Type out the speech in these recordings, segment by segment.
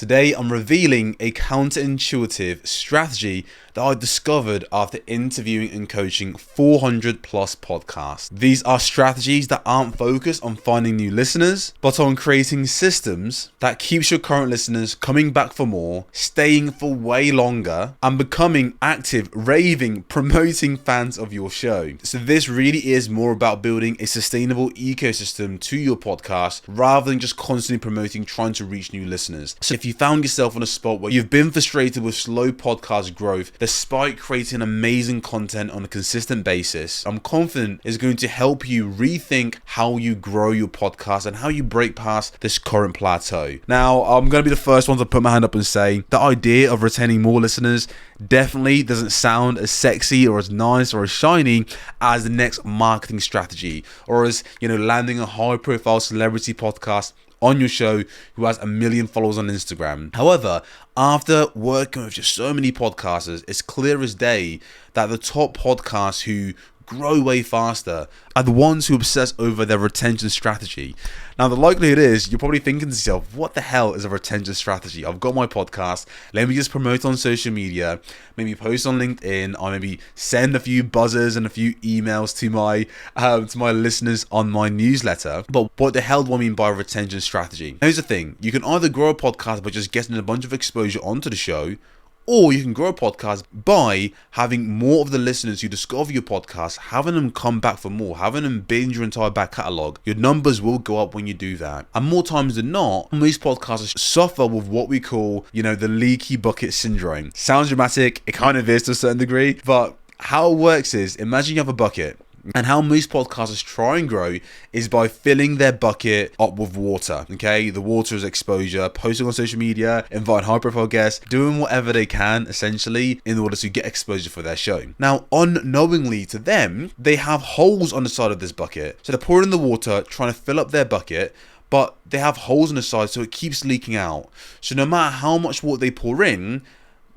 Today, I'm revealing a counterintuitive strategy that I discovered after interviewing and coaching 400 plus podcasts. These are strategies that aren't focused on finding new listeners, but on creating systems that keeps your current listeners coming back for more, staying for way longer, and becoming active, raving, promoting fans of your show. So this really is more about building a sustainable ecosystem to your podcast rather than just constantly promoting, trying to reach new listeners. So if you found yourself in a spot where you've been frustrated with slow podcast growth, despite creating amazing content on a consistent basis, I'm confident it's going to help you rethink how you grow your podcast and how you break past this current plateau. Now, I'm going to be the first one to put my hand up and say the idea of retaining more listeners definitely doesn't sound as sexy or as nice or as shiny as the next marketing strategy, or as, landing a high-profile celebrity podcast on your show who has 1 million followers on Instagram. However, after working with just so many podcasters, it's clear as day that the top podcasts who grow way faster are the ones who obsess over their retention strategy. Now, the likelihood is you're probably thinking to yourself, what the hell is a retention strategy? I've got my podcast, let me just promote on social media, maybe post on LinkedIn, or maybe send a few buzzers and a few emails to my listeners on my newsletter. But what the hell do I mean by a retention strategy? Here's the thing, you can either grow a podcast by just getting a bunch of exposure onto the show, or you can grow a podcast by having more of the listeners who discover your podcast, having them come back for more, having them binge your entire back catalogue. Your numbers will go up when you do that. And more times than not, most podcasters suffer with what we call, the leaky bucket syndrome. Sounds dramatic, it kind of is to a certain degree, but how it works is, imagine you have a bucket. And how most podcasters try and grow is by filling their bucket up with water, okay? The water is exposure, posting on social media, inviting high-profile guests, doing whatever they can, essentially, in order to get exposure for their show. Now, unknowingly to them, they have holes on the side of this bucket. So they're pouring the water, trying to fill up their bucket, but they have holes on the side, so it keeps leaking out. So no matter how much water they pour in,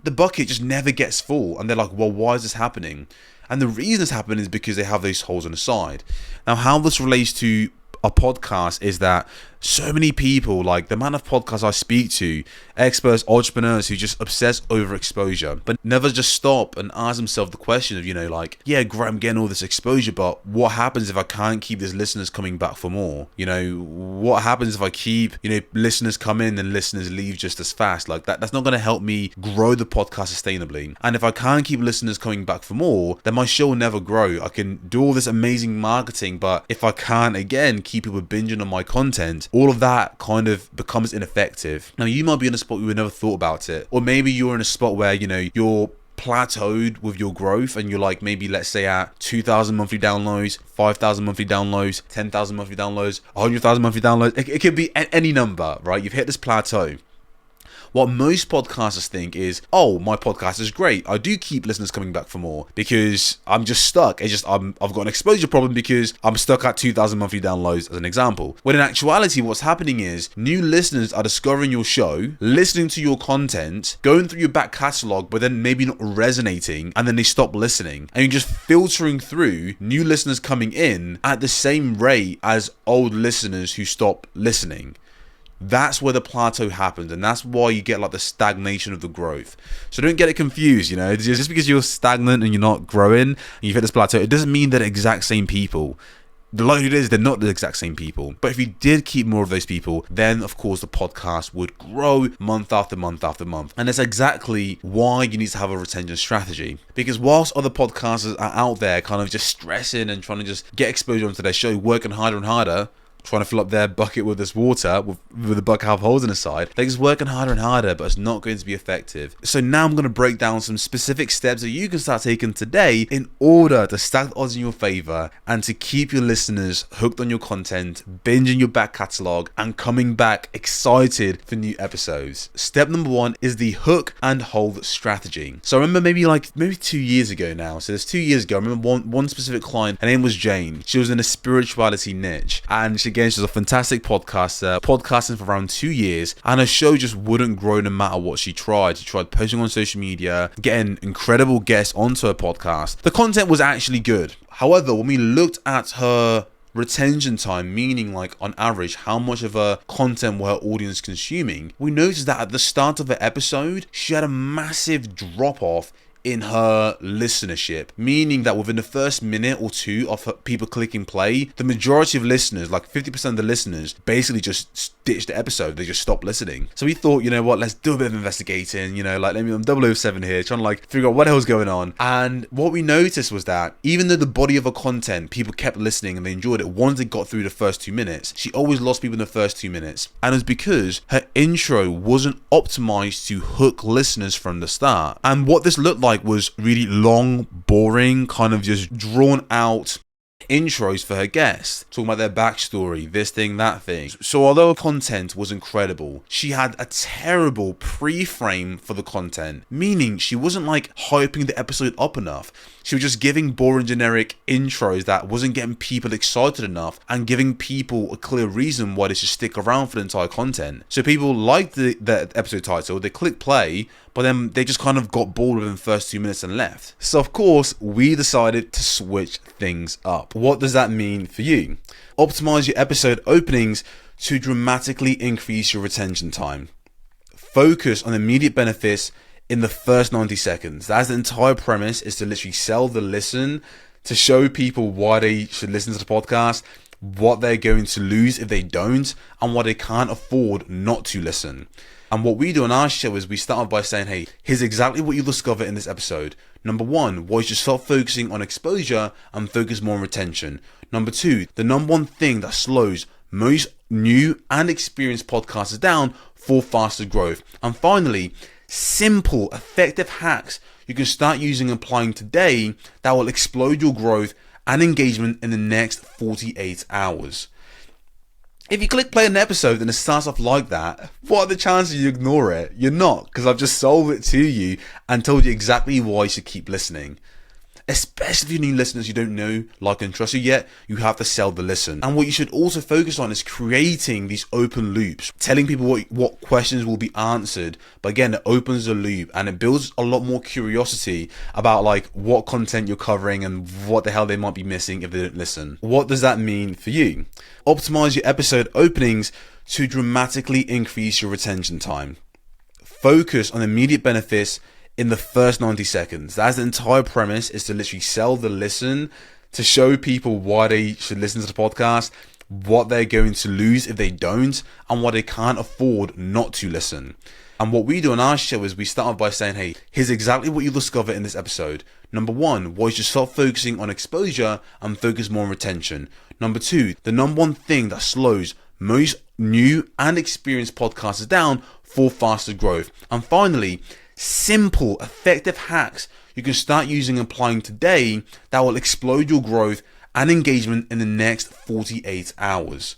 the bucket just never gets full. And they're like, well, why is this happening? And the reason it's happening is because they have those holes on the side. Now, how this relates to a podcast is that so many people, like the amount of podcasts I speak to, experts, entrepreneurs who just obsess over exposure, but never just stop and ask themselves the question of, yeah, great, I'm getting all this exposure, but what happens if I can't keep these listeners coming back for more? What happens if I keep, listeners come in and listeners leave just as fast? Like that's not going to help me grow the podcast sustainably. And if I can't keep listeners coming back for more, then my show will never grow. I can do all this amazing marketing, but if I can't, again, keep people binging on my content, all of that kind of becomes ineffective. Now, you might be in a spot where you never thought about it, or maybe you're in a spot where you're plateaued with your growth and you're like, maybe let's say at 2,000 monthly downloads, 5,000 monthly downloads, 10,000 monthly downloads, 100,000 monthly downloads. It could be any number, right? You've hit this plateau. What most podcasters think is, oh, my podcast is great. I do keep listeners coming back for more because I'm just stuck. I've got an exposure problem because I'm stuck at 2,000 monthly downloads as an example. When in actuality, what's happening is new listeners are discovering your show, listening to your content, going through your back catalog, but then maybe not resonating, and then they stop listening. And you're just filtering through new listeners coming in at the same rate as old listeners who stop listening. That's where the plateau happens, and that's why you get like the stagnation of the growth. So don't get it confused, just because you're stagnant and you're not growing and you've hit this plateau, it doesn't mean they're the exact same people. The likelihood is they're not the exact same people. But if you did keep more of those people, then of course the podcast would grow month after month after month. And that's exactly why you need to have a retention strategy. Because whilst other podcasters are out there kind of just stressing and trying to just get exposure onto their show, working harder and harder, trying to fill up their bucket with this water, with the bucket have holes in the side, they're just working harder and harder, but it's not going to be effective. So now I'm going to break down some specific steps that you can start taking today in order to stack the odds in your favor and to keep your listeners hooked on your content, binging your back catalog, and coming back excited for new episodes. Step number 1 is the hook and hold strategy. So I remember maybe 2 years ago now. So this 2 years ago, I remember one specific client. Her name was Jane. She was in a spirituality niche, and she again, she's a fantastic podcaster, podcasting for around 2 years, and her show just wouldn't grow no matter what she tried. She tried posting on social media, getting incredible guests onto her podcast. The content was actually good. However, when we looked at her retention time, meaning like on average how much of her content were her audience consuming, we noticed that at the start of the episode she had a massive drop off in her listenership, meaning that within the first minute or two of people clicking play, the majority of listeners, like 50% of the listeners, basically just ditched the episode. They just stopped listening. So we thought, you know what, let's do a bit of investigating, like let me, I'm 007 here, trying to like figure out what the hell's going on. And what we noticed was that even though the body of her content, people kept listening and they enjoyed it, once they got through the first 2 minutes, she always lost people in the first 2 minutes. And it was because her intro wasn't optimized to hook listeners from the start. And what this looked like was really long, boring, kind of just drawn out intros for her guests, talking about their backstory, this thing, that thing. So although her content was incredible, she had a terrible pre-frame for the content, meaning she wasn't like hyping the episode up enough. She was just giving boring generic intros that wasn't getting people excited enough and giving people a clear reason why they should stick around for the entire content. So people liked the episode title, they clicked play, but then they just kind of got bored within the first 2 minutes and left. So of course, we decided to switch things up. What does that mean for you? Optimize your episode openings to dramatically increase your retention time. Focus on immediate benefits in the first 90 seconds. That's the entire premise, is to literally sell the listen, to show people why they should listen to the podcast, what they're going to lose if they don't, and what they can't afford not to listen. And what we do on our show is we start off by saying, hey, here's exactly what you'll discover in this episode. Number one, why you should start focusing on exposure and focus more on retention. Number two, the number one thing that slows most new and experienced podcasters down for faster growth. And finally, simple, effective hacks you can start using and applying today that will explode your growth and engagement in the next 48 hours. If you click play on an episode and it starts off like that, what are the chances you ignore it? You're not, because I've just sold it to you and told you exactly why you should keep listening. Especially if you need listeners you don't know, like, and trust you yet, you have to sell the listen. And what you should also focus on is creating these open loops, telling people what questions will be answered. But again, it opens the loop and it builds a lot more curiosity about like what content you're covering and what the hell they might be missing if they don't listen. What does that mean for you? Optimize your episode openings to dramatically increase your retention time. Focus on immediate benefits in the first 90 seconds. That's the entire premise, is to literally sell the listen, to show people why they should listen to the podcast, what they're going to lose if they don't, and what they can't afford not to listen. And what we do on our show is we start off by saying, hey, here's exactly what you'll discover in this episode. Number one, why you should start focusing on exposure and focus more on retention. Number two, the number one thing that slows most new and experienced podcasters down for faster growth. And finally, simple, effective hacks you can start using and applying today that will explode your growth and engagement in the next 48 hours.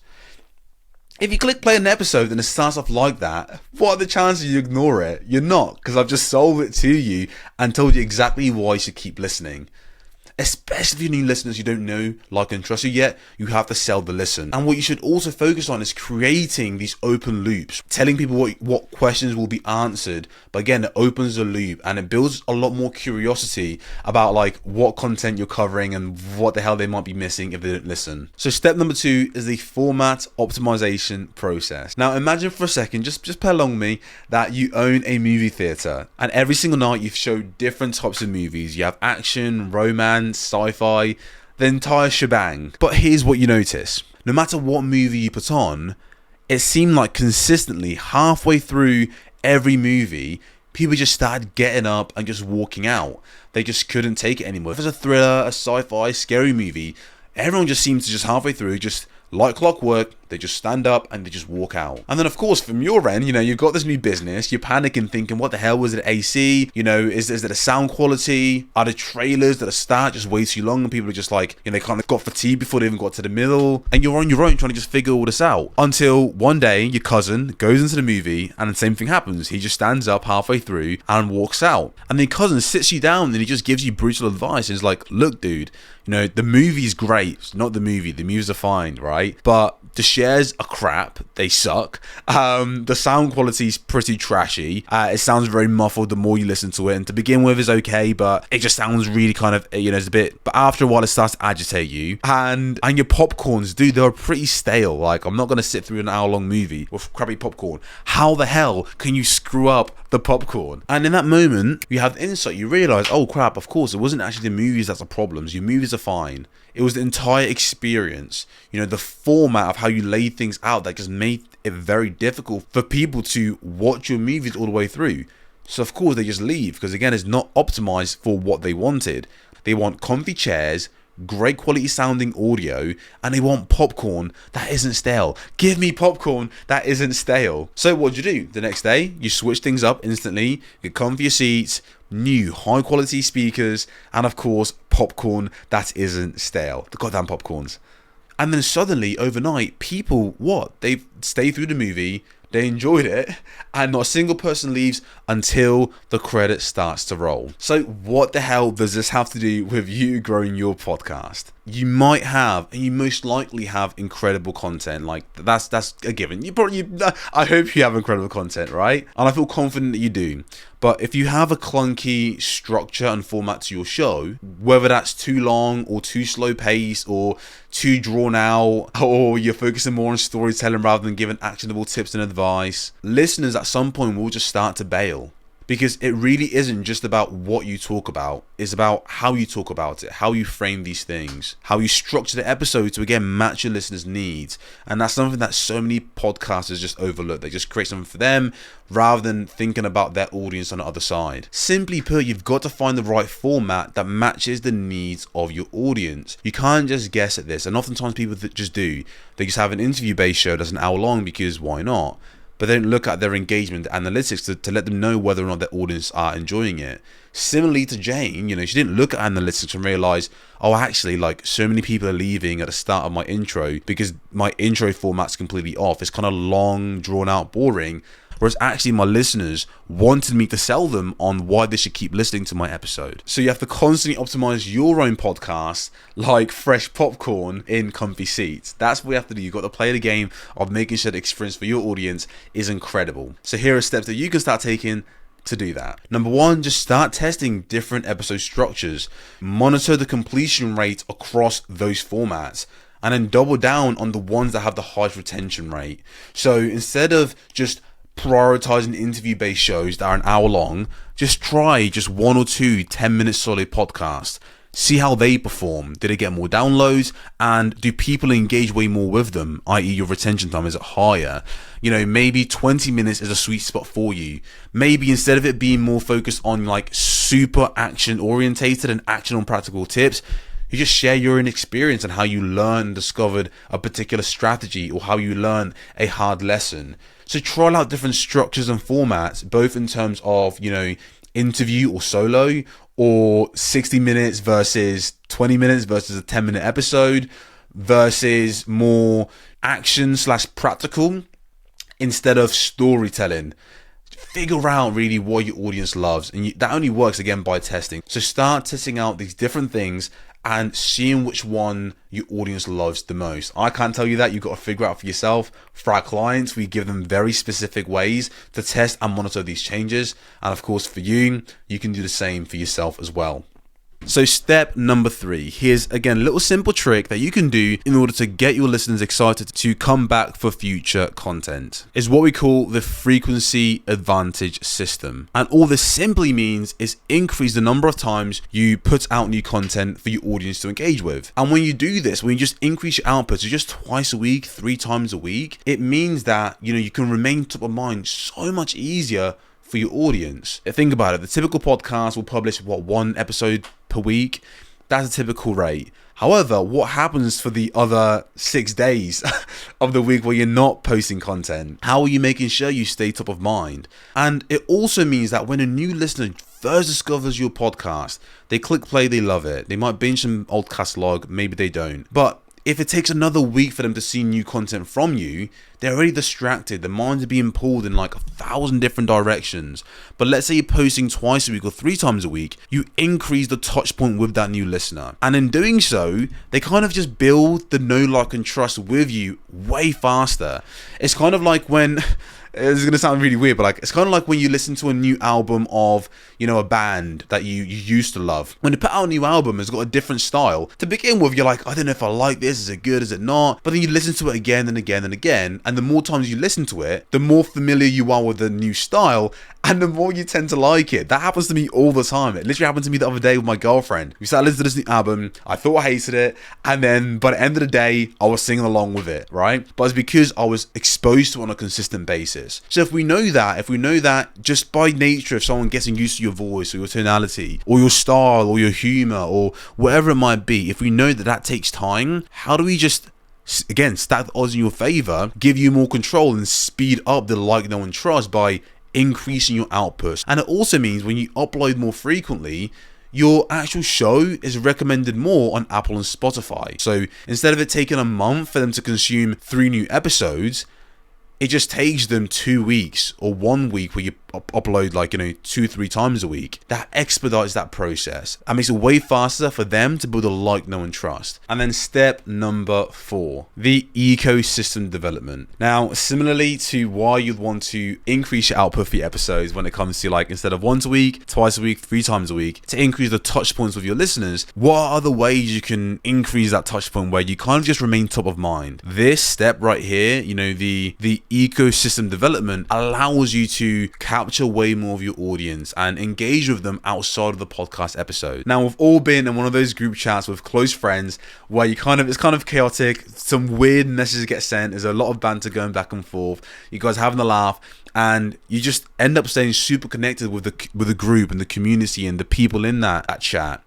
If you click play on an episode and it starts off like that, what are the chances you ignore it? You're not, because I've just sold it to you and told you exactly why you should keep listening. Especially if you need listeners you don't know, like, and trust you yet, you have to sell the listen. And what you should also focus on is creating these open loops, telling people what questions will be answered. But again, it opens the loop and it builds a lot more curiosity about like what content you're covering and what the hell they might be missing if they don't listen. So step number two is the format optimization process. Now imagine for a second, just play along with me, that you own a movie theater and every single night you show different types of movies. You have action, romance, sci-fi, the entire shebang. But here's what you notice. No matter what movie you put on, it seemed like consistently halfway through every movie, people just started getting up and just walking out. They just couldn't take it anymore. If it's a thriller, a sci-fi, scary movie, everyone just seems to just halfway through, just like clockwork, they just stand up and they just walk out. And then of course from your end, you've got this new business, you're panicking thinking, what the hell, was it AC? Is it a sound quality? Are the trailers that start just way too long and people are just like, they kind of got fatigued before they even got to the middle? And you're on your own trying to just figure all this out. Until one day your cousin goes into the movie and the same thing happens. He just stands up halfway through and walks out. And then your cousin sits you down and he just gives you brutal advice. He's like, look dude, the movie's great. It's not the movie. The movies are fine, right? But The shares are crap. They suck. The sound quality is pretty trashy. It sounds very muffled the more you listen to it. And to begin with is okay, but it just sounds really kind of, it's a bit, but after a while it starts to agitate you. And your popcorns, dude, they're pretty stale. Like, I'm not going to sit through an hour-long movie with crappy popcorn. How the hell can you screw up the popcorn? And in that moment, you have the insight. You realize, oh crap, of course, it wasn't actually the movies that's the problems. Your movies are fine. It was the entire experience, the format of how you laid things out that just made it very difficult for people to watch your movies all the way through. So of course they just leave, because again, it's not optimized for what they wanted. They want comfy chairs, great quality sounding audio, and they want popcorn that isn't stale. Give me popcorn that isn't stale. So what'd you do? The next day, you switch things up instantly, get comfier seats, new high quality speakers, and of course popcorn that isn't stale. The goddamn popcorns. And then suddenly overnight, people, they stay through the movie, they enjoyed it, and not a single person leaves until the credits starts to roll. So what the hell does this have to do with you growing your podcast? You might have, and you most likely have, incredible content. Like, that's a given. I hope you have incredible content, right? And I feel confident that you do. But if you have a clunky structure and format to your show, whether that's too long or too slow pace or too drawn out, or you're focusing more on storytelling rather than giving actionable tips and advice, listeners at some point will just start to bail. Because it really isn't just about what you talk about. It's about how you talk about it, how you frame these things, how you structure the episode to, again, match your listeners' needs. And that's something that so many podcasters just overlook. They just create something for them rather than thinking about their audience on the other side. Simply put, you've got to find the right format that matches the needs of your audience. You can't just guess at this. And oftentimes people just do. They just have an interview-based show that's an hour long because why not? But they don't look at their engagement analytics to let them know whether or not their audience are enjoying it. Similarly to Jane, she didn't look at analytics and realize, oh, actually, like, so many people are leaving at the start of my intro because my intro format's completely off. It's kind of long, drawn out, boring. Whereas actually my listeners wanted me to sell them on why they should keep listening to my episode. So you have to constantly optimize your own podcast like fresh popcorn in comfy seats. That's what you have to do. You've got to play the game of making sure the experience for your audience is incredible. So here are steps that you can start taking to do that. Number one, just start testing different episode structures. Monitor the completion rate across those formats, and then double down on the ones that have the highest retention rate. So instead of just prioritizing interview-based shows that are an hour long, just try one or two 10-minute solid podcasts. See how they perform. Did it get more downloads? And do people engage way more with them? I.e. your retention time, is it higher? Maybe 20 minutes is a sweet spot for you. Maybe instead of it being more focused on like super action orientated and action on practical tips, you just share your own experience and how you learned and discovered a particular strategy or how you learned a hard lesson. So trial out different structures and formats, both in terms of, interview or solo, or 60 minutes versus 20 minutes versus a 10-minute episode, versus more action/practical instead of storytelling. Figure out really what your audience loves, and that only works, again, by testing. So start testing out these different things and seeing which one your audience loves the most. I can't tell you that. You've got to figure out for yourself. For our clients, we give them very specific ways to test and monitor these changes. And of course, for you, you can do the same for yourself as well. So step number 3, here's again a little simple trick that you can do in order to get your listeners excited to come back for future content. Is what we call the frequency advantage system. And all this simply means is increase the number of times you put out new content for your audience to engage with. And when you do this, when you just increase your output to just twice a week, 3 times a week, it means that you can remain top of mind so much easier for your audience. Think about it. The typical podcast will publish 1 episode per week. That's a typical rate. However, what happens for the other 6 days of the week where you're not posting content? How are you making sure you stay top of mind? And it also means that when a new listener first discovers your podcast, they click play, they love it. They might binge some old catalog, maybe they don't. But if it takes another week for them to see new content from you, they're already distracted. Their minds are being pulled in like 1,000 different directions. But let's say you're posting twice a week or 3 times a week, you increase the touch point with that new listener. And in doing so, they kind of just build the know, like, and trust with you way faster. It's kind of like when... It's going to sound really weird, but like it's kind of like when you listen to a new album of, a band that you used to love. When they put out a new album, it's got a different style. To begin with, you're like, I don't know if I like this. Is it good? Is it not? But then you listen to it again and again and again. And the more times you listen to it, the more familiar you are with the new style. And the more you tend to like it. That happens to me all the time. It literally happened to me the other day with my girlfriend. We started listening to this new album. I thought I hated it. And then by the end of the day, I was singing along with it, right? But it's because I was exposed to it on a consistent basis. So if we know that just by nature of someone getting used to your voice or your tonality or your style or your humor or whatever it might be, if we know that that takes time, how do we just, again, stack the odds in your favor, give you more control and speed up the like, know, and trust by increasing your output? And it also means when you upload more frequently, your actual show is recommended more on Apple and Spotify. So instead of it taking a month for them to consume 3 new episodes, it just takes them 2 weeks or 1 week where you upload 2-3 times a week. That expedites that process and makes it way faster for them to build a like, know, and trust. And then step number 4, the ecosystem development. Now, similarly to why you'd want to increase your output for your episodes when it comes to instead of once a week, twice a week, 3 times a week, to increase the touch points with your listeners, what are the ways you can increase that touch point where you kind of just remain top of mind? This step right here, the ecosystem development allows you to capture way more of your audience and engage with them outside of the podcast episode. Now, we've all been in one of those group chats with close friends where it's kind of chaotic, some weird messages get sent, there's a lot of banter going back and forth, you guys having a laugh, and you just end up staying super connected with the group and the community and the people in that chat.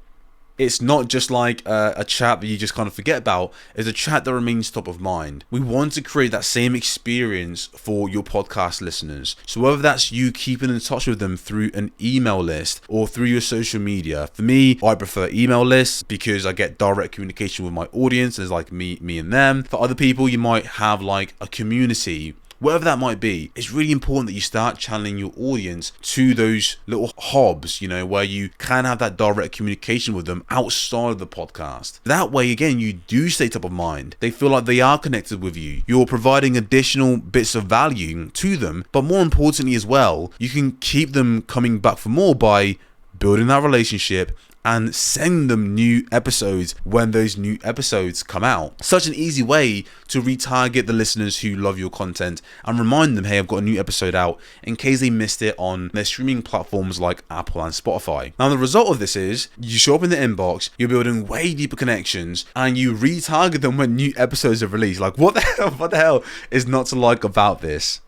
It's not just like a chat that you just kind of forget about. It's a chat that remains top of mind. We want to create that same experience for your podcast listeners. So whether that's you keeping in touch with them through an email list or through your social media. For me, I prefer email lists because I get direct communication with my audience. There's me and them. For other people, you might have a community. Whatever that might be, it's really important that you start channeling your audience to those little hubs, where you can have that direct communication with them outside of the podcast. That way, again, you do stay top of mind. They feel like they are connected with you. You're providing additional bits of value to them, but more importantly as well, you can keep them coming back for more by building that relationship and send them new episodes when those new episodes come out. Such an easy way to retarget the listeners who love your content and remind them, hey, I've got a new episode out in case they missed it on their streaming platforms like Apple and Spotify. Now, the result of this is you show up in the inbox, you're building way deeper connections, and you retarget them when new episodes are released. What the hell is not to like about this?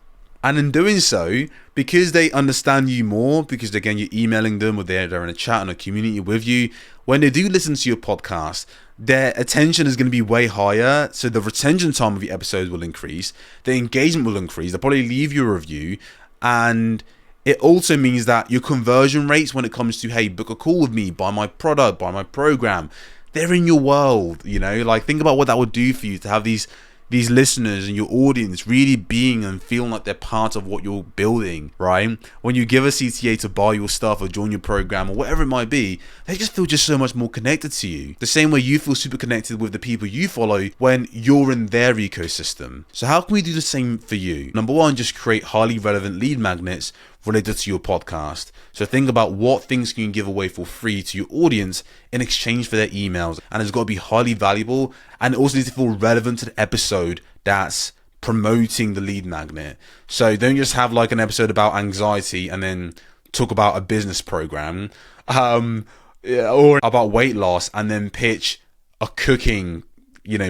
And in doing so, because they understand you more, because again, you're emailing them or they're in a chat and a community with you, when they do listen to your podcast, their attention is going to be way higher. So the retention time of your episodes will increase, the engagement will increase, they'll probably leave you a review. And it also means that your conversion rates when it comes to, hey, book a call with me, buy my product, buy my program, they're in your world, think about what that would do for you to have these listeners and your audience really being and feeling like they're part of what you're building, right? When you give a CTA to buy your stuff or join your program or whatever it might be, they just feel just so much more connected to you. The same way you feel super connected with the people you follow when you're in their ecosystem. So how can we do the same for you? Number 1, just create highly relevant lead magnets related to your podcast. So think about what things can you give away for free to your audience in exchange for their emails. And it's got to be highly valuable, and it also needs to feel relevant to the episode that's promoting the lead magnet. So don't just have an episode about anxiety and then talk about a business program or about weight loss and then pitch a cooking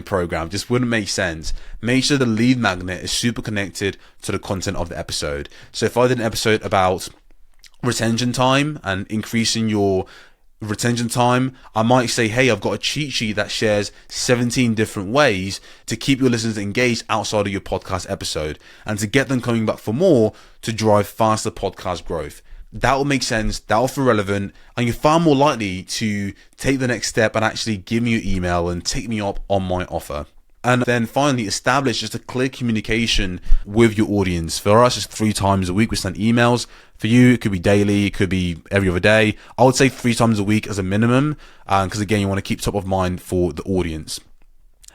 program. Just wouldn't make sense. Make sure the lead magnet is super connected to the content of the episode. So if I did an episode about retention time and increasing your retention time, I might say, hey, I've got a cheat sheet that shares 17 different ways to keep your listeners engaged outside of your podcast episode and to get them coming back for more to drive faster podcast growth. That will make sense, that will feel relevant, and you're far more likely to take the next step and actually give me your email and take me up on my offer. And then finally, establish just a clear communication with your audience. For us, it's 3 times a week we send emails. For you, it could be daily, it could be every other day. I would say 3 times a week as a minimum, because again, you want to keep top of mind for the audience.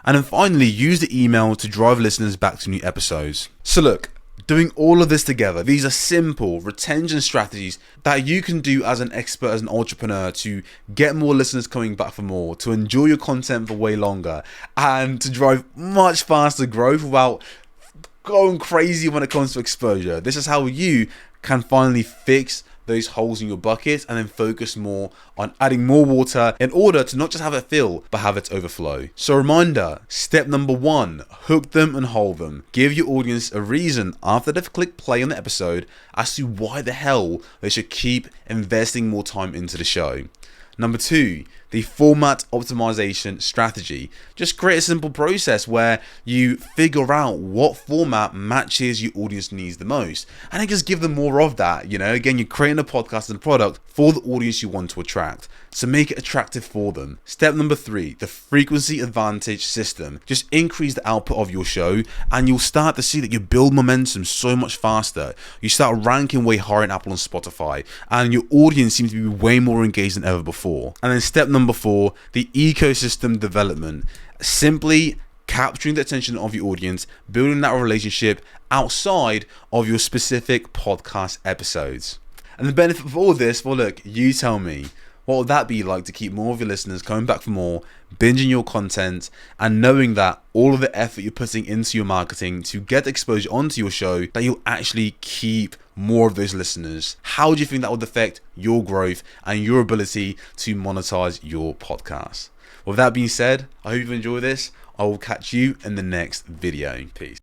And then finally, use the email to drive listeners back to new episodes. So look, doing all of this together, these are simple retention strategies that you can do as an expert, as an entrepreneur, to get more listeners coming back for more, to enjoy your content for way longer, and to drive much faster growth without going crazy when it comes to exposure. This is how you can finally fix those holes in your bucket and then focus more on adding more water in order to not just have it fill, but have it overflow. So reminder, step number 1, hook them and hold them. Give your audience a reason after they've clicked play on the episode as to why the hell they should keep investing more time into the show. Number 2, the format optimization strategy. Just create a simple process where you figure out what format matches your audience needs the most, and then just give them more of that. Again, you're creating a podcast and a product for the audience you want to attract, so make it attractive for them. Step number 3, the frequency advantage system. Just increase the output of your show, and you'll start to see that you build momentum so much faster. You start ranking way higher in Apple and Spotify, and your audience seems to be way more engaged than ever before. And then step number 4, the ecosystem development. Simply capturing the attention of your audience, building that relationship outside of your specific podcast episodes. And the benefit of all this, well, look, you tell me, what would that be like to keep more of your listeners coming back for more, binging your content, and knowing that all of the effort you're putting into your marketing to get exposure onto your show, that you'll actually keep more of those listeners? How do you think that would affect your growth and your ability to monetize your podcast? With that being said, I hope you've enjoyed this. I will catch you in the next video. Peace.